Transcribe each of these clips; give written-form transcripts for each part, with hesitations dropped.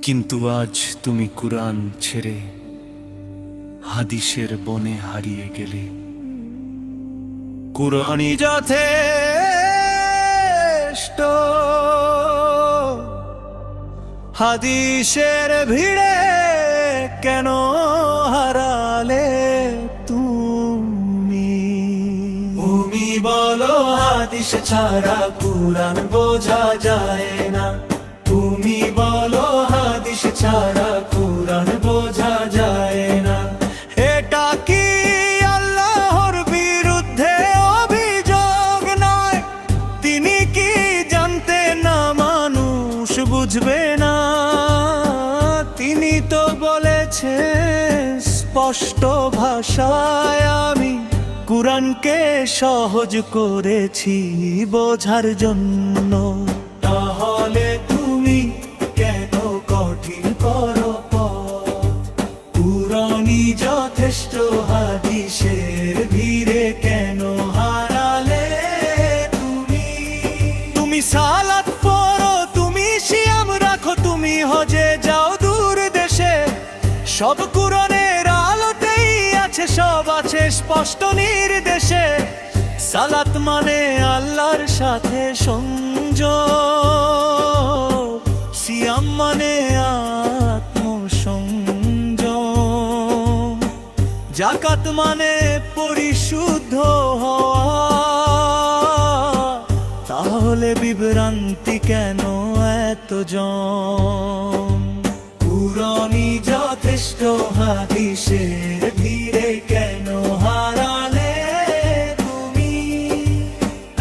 কিন্তু আজ তুমি কুরআন ছেড়ে হাদিসের বনে হারিয়ে গেলে। কুরআনই যথেষ্ট, হাদিসের ভিড়ে কেন হারালে তুমি? তুমি বলো হাদিস ছাড়া কুরআন বোঝা যায় না। তুমি বলো হাদিস ছাড়া কুরআন বোঝা যায় না। এটা কি আল্লাহর বিরুদ্ধে অভিযোগ নয়? তিনি কি জানতেন না মানুষ বুঝবে না? তিনি তো বলেছেন স্পষ্ট ভাষায়, আমি কুরআনকে সহজ করেছি বোঝার জন্য। তাহলে তুমি কেন কঠিন করো পথ? কুরআনই যথেষ্ট, হাদিসের ভিড়ে কেন হারালে তুমি? তুমি সালাত পড়ো, তুমি সিয়াম রাখো, তুমি হজে যাও দূর দেশে, সব কুরআনের আলোতেই আছে, সব আছে স্পষ্ট নির্দেশে। সালাত মানে আল্লাহর সাথে সংযোগ, সিয়াম মানে আত্মসংযম, যাকাত মানে পরিশুদ্ধ হওয়া। তাহলে বিভ্রান্তি কেন এতজন? কুরআনই যথেষ্ট, হাদিসের ভিড়ে কেন হারালে তুমি?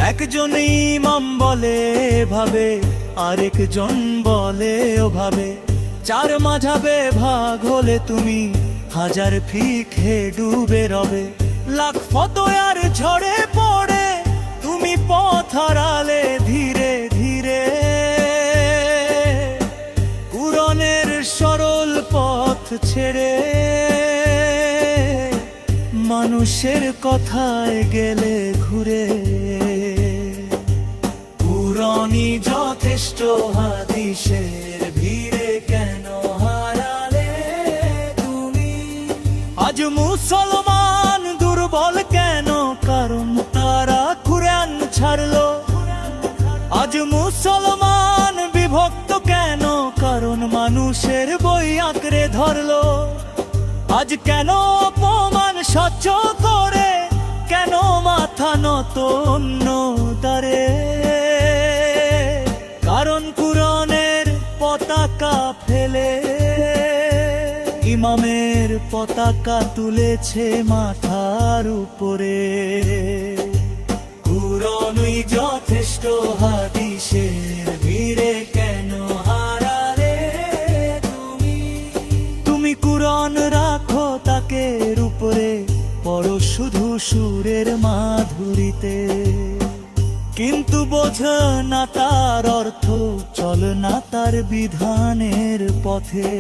একজন ইমাম বলে ভাবে, আরেকজন বলে ওভাবে, চার মাঝাবে ভাগ হলে তুমি হাজার ফিকে ডুবে রবে। লাখ ফতোয়ার ঝড়ে পড়ে তুমি পথ হারালে ধীরে ধীরে। কুরআনের সরল পথ ছেড়ে মানুষের কথায় গেলে ঘুরে। কুরআনই যথেষ্ট, হাদিসের ভিড়ে কেন হারালে তুমি? আজ মুসলমান দুর্বল কেন? কারণ তারা কুরআন ছাড়লো। আজ মুসলমান বিভক্ত কেন? কারণ মানুষের বই আঁকড়ে ধরলো। আজ কেন অপমান সহ্য করে, কেন মাথা নত অন্য দ্বারে? কারণ কুরআনের পতাকা ফেলে ইমামের পতাকা তুলেছে মাথার উপরে। কুরআনই যথেষ্ট, হাদিসের ভিড়ে কেন হারালে তুমি? তুমি কুরআন রাখো তাকের উপরে, পড়ো শুধু সুরের মাধুরীতে, কিন্তু বোঝো না তার অর্থ, চল না তার বিধানের পথে।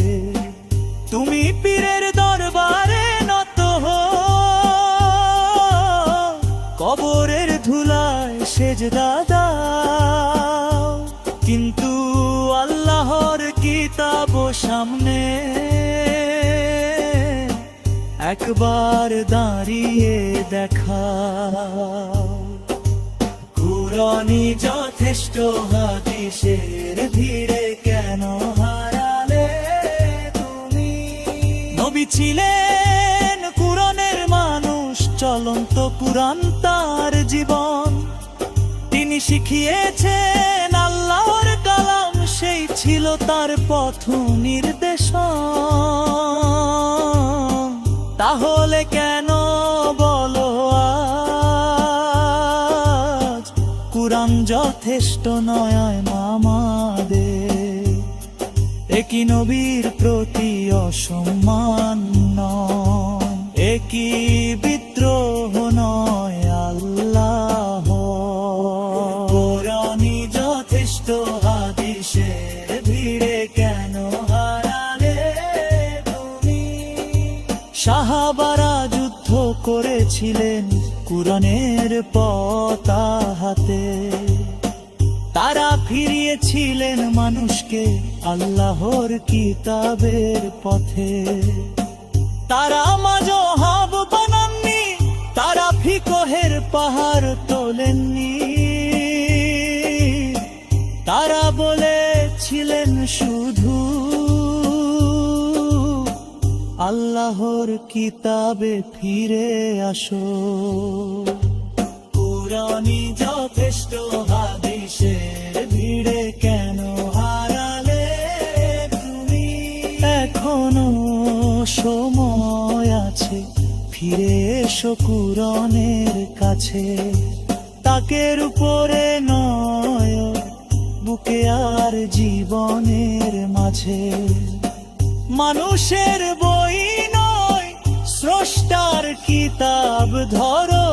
তুমি পীরের দরবারে নত হও, কবরের ধুলায় সেজদা দাও, কিন্তু আল্লাহর কিতাব সামনে একবার দাঁড়িয়ে দেখাও। কুরআনই যথেষ্ট, হাদিসের ভিড়ে কেন হারালে তুমি? নবী ছিলেন কুরআনের মানুষ, চলন্ত কুরআন তার জীবন। তিনি শিখিয়েছেন আল্লাহর কালাম, সেই ছিল তার পথ নির্দেশন। তাহলে কেন বলো আজ কুরআন যথেষ্ট নয় আমাদের? একই নবীর প্রতি অসম্মান নয়, একই বিদ্রোহ নয় আল্লাহ। কুরআনই যথেষ্ট, হাদিসের ভিড়ে কেন হারালে তুমি? সাহাবারা যুদ্ধ করেছিলেন কুরআনের পতাকা হাতে, তারা ফিরিয়েছিলেন মানুষকে আল্লাহর কিতাবের পথে। তারা মাজহাব বানাননি, তারা ফিকহের পাহাড় তোলেননি। তারা বলেছিলেন শুধু আল্লাহর কিতাবে ফিরে আসো। কুরআনই যথেষ্ট, হাদিসের ভিড়ে কেন হারালে তুমি? এখনো সময় আছে, ফিরে এসো কুরআনের কাছে। তাকের উপরে নয়, বুকে আর জীবনের মাঝে। মানুষের বই নয়, স্রষ্টার কিতাব ধরো।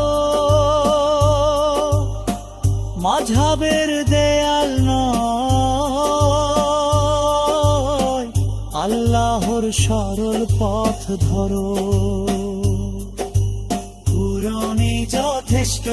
মাঝহাবের দেয়াল নয়, আল্লাহর সরল পথ ধরো। কুরআনই যথেষ্ট,